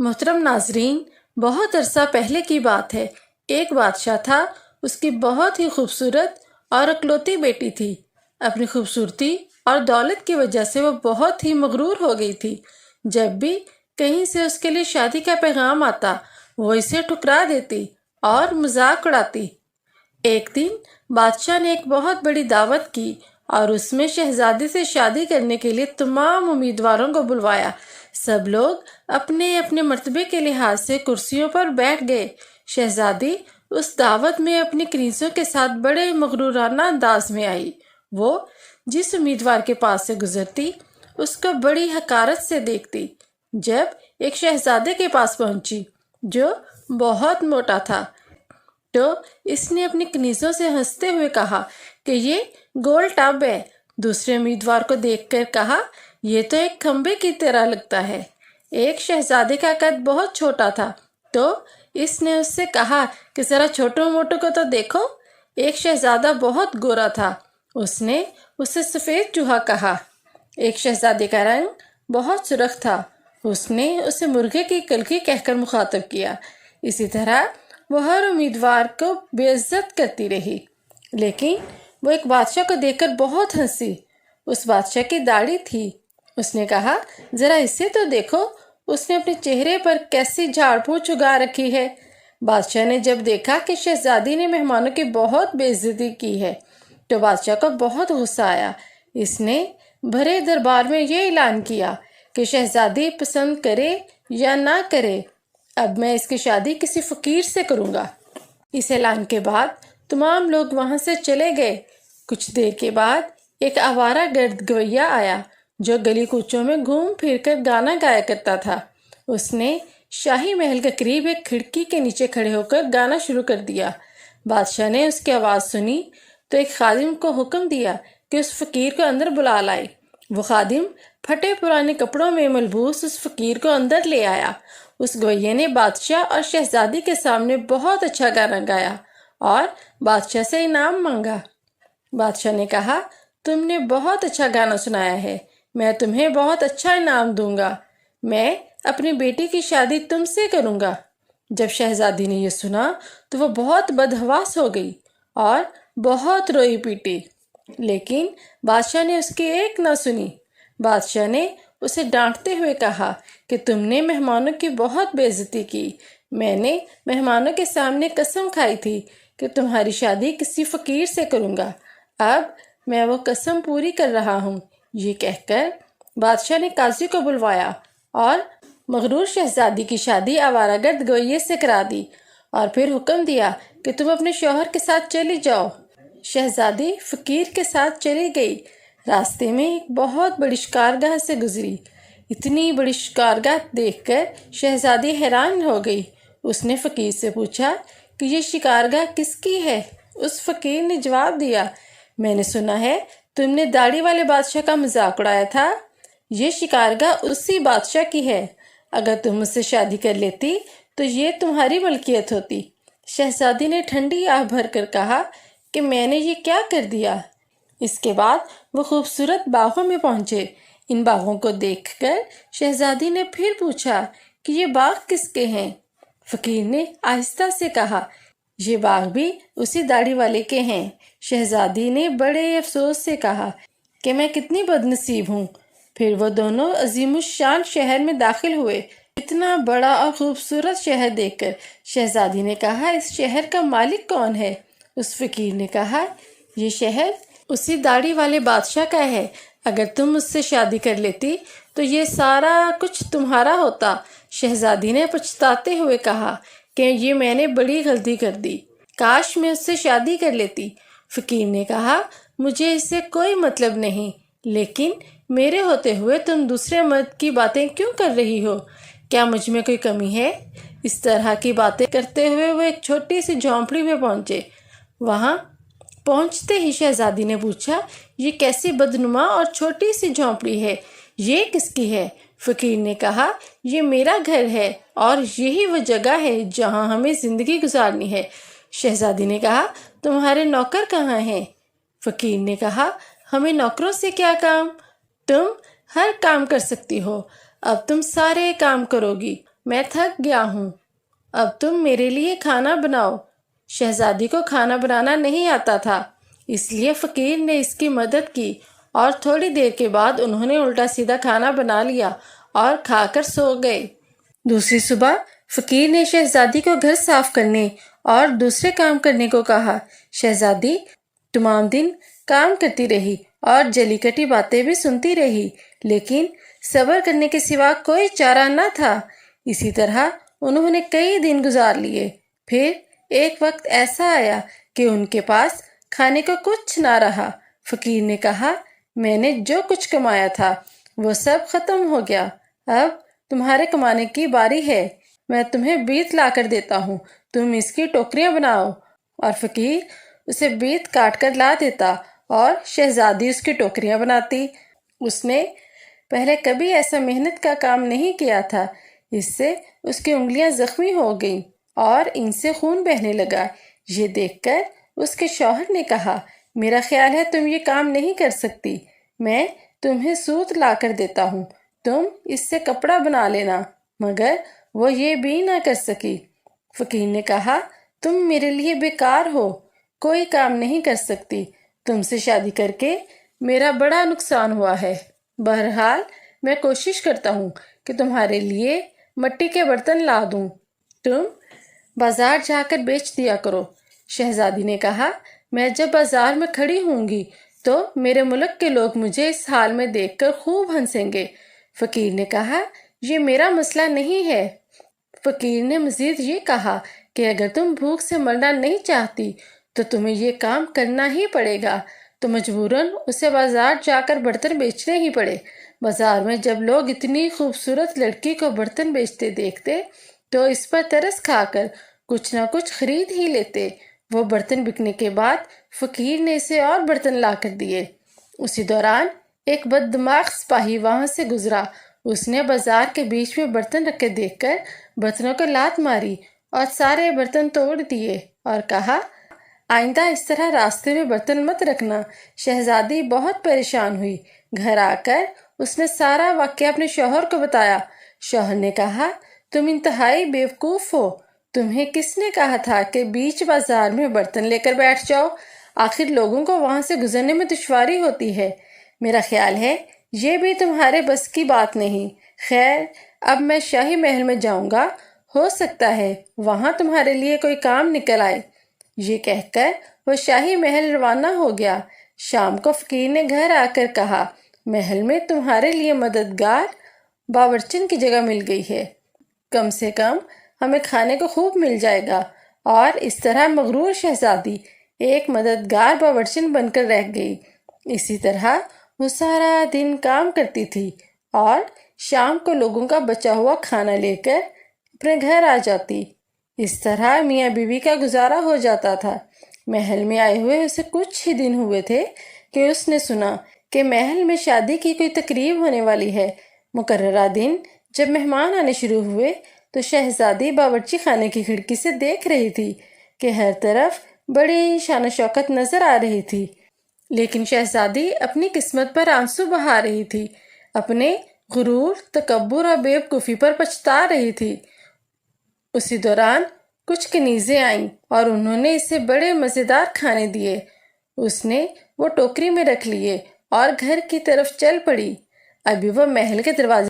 محترم ناظرین، بہت عرصہ پہلے کی بات ہے۔ ایک بادشاہ تھا، اس کی بہت ہی خوبصورت اور اکلوتی بیٹی تھی۔ اپنی خوبصورتی اور دولت کی وجہ سے وہ بہت ہی مغرور ہو گئی تھی۔ جب بھی کہیں سے اس کے لیے شادی کا پیغام آتا، وہ اسے ٹھکرا دیتی اور مذاق اڑاتی۔ ایک دن بادشاہ نے ایک بہت بڑی دعوت کی اور اس میں شہزادی سے شادی کرنے کے لیے تمام امیدواروں کو بلوایا۔ سب لوگ اپنے اپنے مرتبے کے لحاظ سے کرسیوں پر بیٹھ گئے۔ شہزادی اس دعوت میں اپنی کنیزوں کے ساتھ بڑے مغرورانہ انداز میں آئی۔ وہ جس امیدوار کے پاس سے گزرتی، اس کو بڑی حقارت سے دیکھتی۔ جب ایک شہزادے کے پاس پہنچی جو بہت موٹا تھا، تو اس نے اپنی کنیزوں سے ہنستے ہوئے کہا کہ یہ گول ٹب ہے۔ دوسرے امیدوار کو دیکھ کر کہا، یہ تو ایک کھمبے کی طرح لگتا ہے۔ ایک شہزادے کا قد بہت چھوٹا تھا، تو اس نے اس سے کہا کہ ذرا چھوٹوں موٹوں کو تو دیکھو۔ ایک شہزادہ بہت گورا تھا، اس نے اسے سفید چوہا کہا۔ ایک شہزادے کا رنگ بہت سرخ تھا، اس نے اسے مرغے کی کلکی کہہ کر مخاطب کیا۔ اسی طرح وہ ہر امیدوار کو بے عزت کرتی رہی، لیکن وہ ایک بادشاہ کو دیکھ کر بہت ہنسی۔ اس بادشاہ کی داڑھی تھی۔ اس نے کہا، ذرا اسے تو دیکھو، اس نے اپنے چہرے پر کیسی جھاڑ پھوچ اگا رکھی ہے۔ بادشاہ نے جب دیکھا کہ شہزادی نے مہمانوں کی بہت بے عزتی کی ہے، تو بادشاہ کو بہت غصہ آیا۔ اس نے بھرے دربار میں یہ اعلان کیا کہ شہزادی پسند کرے یا نہ کرے، اب میں اس کی شادی کسی فقیر سے کروں گا۔ اس اعلان کے بعد تمام لوگ وہاں سے چلے گئے۔ کچھ دیر کے بعد ایک آوارہ گرد گویا آیا جو گلی کوچوں میں گھوم پھر کر گانا گایا کرتا تھا۔ اس نے شاہی محل کے قریب ایک کھڑکی کے نیچے کھڑے ہو کر گانا شروع کر دیا۔ بادشاہ نے اس کی آواز سنی تو ایک خادم کو حکم دیا کہ اس فقیر کو اندر بلا لائے۔ وہ خادم پھٹے پرانے کپڑوں میں ملبوس اس فقیر کو اندر لے آیا۔ اس گویے نے بادشاہ اور شہزادی کے سامنے بہت اچھا گانا گایا اور بادشاہ سے انعام مانگا۔ بادشاہ نے کہا، تم نے بہت اچھا گانا سنایا ہے، میں تمہیں بہت اچھا انعام دوں گا۔ میں اپنی بیٹی کی شادی تم سے کروں گا۔ جب شہزادی نے یہ سنا تو وہ بہت بدحواس ہو گئی اور بہت روئی پیٹی، لیکن بادشاہ نے اس کی ایک نہ سنی۔ بادشاہ نے اسے ڈانٹتے ہوئے کہا کہ تم نے مہمانوں کی بہت بے عزتی کی۔ میں نے مہمانوں کے سامنے قسم کھائی تھی کہ تمہاری شادی کسی فقیر سے کروں گا، اب میں وہ قسم پوری کر رہا ہوں۔ یہ کہہ کر بادشاہ نے قاضی کو بلوایا اور مغرور شہزادی کی شادی آوارہ گرد گویے سے کرا دی، اور پھر حکم دیا کہ تم اپنے شوہر کے ساتھ چلی جاؤ۔ شہزادی فقیر کے ساتھ چلی گئی۔ راستے میں ایک بہت بڑی شکارگاہ سے گزری۔ اتنی بڑی شکارگاہ دیکھ کر شہزادی حیران ہو گئی۔ اس نے فقیر سے پوچھا کہ یہ شکارگاہ کس کی ہے؟ اس فقیر نے جواب دیا، میں نے سنا ہے تم نے داڑھی والے بادشاہ کا مذاق اڑایا تھا، یہ شکارگاہ اسی بادشاہ کی ہے۔ اگر تم مجھ سے شادی کر لیتی تو یہ تمہاری ملکیت ہوتی۔ شہزادی نے ٹھنڈی آہ بھر کر کہا کہ میں نے یہ کیا کر دیا؟ اس کے بعد وہ خوبصورت باغوں میں پہنچے۔ ان باغوں کو دیکھ کر شہزادی نے پھر پوچھا کہ یہ باغ کس کے ہیں؟ فقیر نے آہستہ سے کہا، یہ باغ بھی اسی داڑھی والے کے ہیں۔ شہزادی نے بڑے افسوس سے کہا کہ میں کتنی بد نصیب ہوں۔ پھر وہ دونوں عظیم الشان شہر میں داخل ہوئے۔ اتنا بڑا اور خوبصورت شہر دیکھ کر شہزادی نے کہا، اس شہر کا مالک کون ہے؟ اس فقیر نے کہا، یہ شہر اسی داڑھی والے بادشاہ کا ہے۔ اگر تم مجھ سے شادی کر لیتی تو یہ سارا کچھ تمہارا ہوتا۔ شہزادی نے پچھتاتے ہوئے کہا کہ یہ میں نے بڑی غلطی کر دی، کاش میں اس سے شادی کر لیتی۔ فقیر نے کہا، مجھے اس سے کوئی مطلب نہیں، لیکن میرے ہوتے ہوئے تم دوسرے مرد کی باتیں کیوں کر رہی ہو؟ کیا مجھ میں کوئی کمی ہے؟ اس طرح کی باتیں کرتے ہوئے وہ ایک چھوٹی سی جھونپڑی میں پہنچے۔ وہاں پہنچتے ہی شہزادی نے پوچھا، یہ کیسی بدنما اور چھوٹی سی جھونپڑی ہے، یہ کس کی ہے؟ فقیر نے کہا، یہ میرا گھر ہے اور یہی وہ جگہ ہے جہاں ہمیں زندگی گزارنی ہے۔ شہزادی نے کہا، تمہارے نوکر کہاں ہیں؟ فقیر نے کہا، ہمیں نوکروں سے کیا کام؟ تم ہر کام کر سکتی ہو، اب تم سارے کام کرو گی میں تھک گیا ہوں، اب تم میرے لیے کھانا بناؤ۔ شہزادی کو کھانا بنانا نہیں آتا تھا، اس لیے فقیر نے اس کی مدد کی اور تھوڑی دیر کے بعد انہوں نے الٹا سیدھا کھانا بنا لیا اور کھا کر سو گئے۔ دوسری صبح فقیر نے شہزادی کو گھر صاف کرنے اور دوسرے کام کرنے کو کہا۔ شہزادی تمام دن کام کرتی رہی اور جلی کٹی باتیں بھی سنتی رہی، لیکن صبر کرنے کے سوا کوئی چارہ نہ تھا۔ اسی طرح انہوں نے کئی دن گزار لیے۔ پھر ایک وقت ایسا آیا کہ ان کے پاس کھانے کو کچھ نہ رہا۔ فقیر نے کہا، میں نے جو کچھ کمایا تھا وہ سب ختم ہو گیا، اب تمہارے کمانے کی باری ہے۔ میں تمہیں بیت لا کر دیتا ہوں، تم اس کی ٹوکریاں بناؤ۔ اور فقیر اسے بیت کاٹ کر لا دیتا اور شہزادی اس کی ٹوکریاں بناتی۔ اس نے پہلے کبھی ایسا محنت کا کام نہیں کیا تھا، اس سے اس کی انگلیاں زخمی ہو گئیں اور ان سے خون بہنے لگا۔ یہ دیکھ کر اس کے شوہر نے کہا، میرا خیال ہے تم یہ کام نہیں کر سکتی، میں تمہیں سوت لا کر دیتا ہوں، تم اس سے کپڑا بنا لینا۔ مگر وہ یہ بھی نہ کر سکی۔ فقیر نے کہا، تم میرے لیے بیکار ہو، کوئی کام نہیں کر سکتی، تم سے شادی کر کے میرا بڑا نقصان ہوا ہے۔ بہرحال میں کوشش کرتا ہوں کہ تمہارے لیے مٹی کے برتن لا دوں، تم بازار جا کر بیچ دیا کرو۔ شہزادی نے کہا، میں جب بازار میں کھڑی ہوں گی تو میرے ملک کے لوگ مجھے اس حال میں دیکھ کر خوب ہنسیں گے۔ فقیر نے کہا، یہ میرا مسئلہ نہیں ہے۔ فقیر نے مزید یہ کہا کہ اگر تم بھوک سے مرنا نہیں چاہتی تو تمہیں یہ کام کرنا ہی پڑے گا، تو مجبوراً اسے بازار جا کر برتن بیچنے ہی پڑے۔ بازار میں جب لوگ اتنی خوبصورت لڑکی کو برتن بیچتے دیکھتے تو اس پر ترس کھا کر کچھ نہ کچھ خرید ہی لیتے۔ وہ برتن بکنے کے بعد فقیر نے اسے اور برتن لا کر دیے۔ اسی دوران ایک بد دماغ سپاہی وہاں سے گزرا، اس نے بازار کے بیچ میں برتن رکھے دیکھ کر برتنوں کو لات ماری اور سارے برتن توڑ دیے اور کہا، آئندہ اس طرح راستے میں برتن مت رکھنا۔ شہزادی بہت پریشان ہوئی، گھر آ کر اس نے سارا واقعہ اپنے شوہر کو بتایا۔ شوہر نے کہا، تم انتہائی بیوقوف ہو، تمہیں کس نے کہا تھا کہ بیچ بازار میں برتن لے کر بیٹھ جاؤ؟ آخر لوگوں کو وہاں سے گزرنے میں دشواری ہوتی ہے، میرا خیال ہے یہ بھی تمہارے بس کی بات نہیں۔ خیر، اب میں شاہی محل میں جاؤں گا، ہو سکتا ہے وہاں تمہارے لیے کوئی کام نکل آئے۔ یہ کہہ کر وہ شاہی محل روانہ ہو گیا۔ شام کو فقیر نے گھر آ کر کہا، محل میں تمہارے لیے مددگار باورچن کی جگہ مل گئی ہے، کم سے کم ہمیں کھانے کو خوب مل جائے گا۔ اور اس طرح مغرور شہزادی ایک مددگار باورچن بن کر رہ گئی۔ اسی طرح وہ سارا دن کام کرتی تھی اور شام کو لوگوں کا بچا ہوا کھانا لے کر اپنے گھر آ جاتی۔ اس طرح میاں بیوی کا گزارا ہو جاتا تھا۔ محل میں آئے ہوئے اسے کچھ ہی دن ہوئے تھے کہ اس نے سنا کہ محل میں شادی کی کوئی تقریب ہونے والی ہے۔ مقررہ دن جب مہمان آنے شروع ہوئے تو شہزادی باورچی خانے کی کھڑکی سے دیکھ رہی تھی کہ ہر طرف بڑی شان و شوکت نظر آ رہی تھی، لیکن شہزادی اپنی قسمت پر آنسو بہا رہی تھی، اپنے غرور، تکبر اور بیوقوفی پر پچھتا رہی تھی۔ اسی دوران کچھ کنیزیں آئیں اور انہوں نے اسے بڑے مزیدار کھانے دیے۔ اس نے وہ ٹوکری میں رکھ لیے اور گھر کی طرف چل پڑی۔ ابھی وہ محل کے دروازے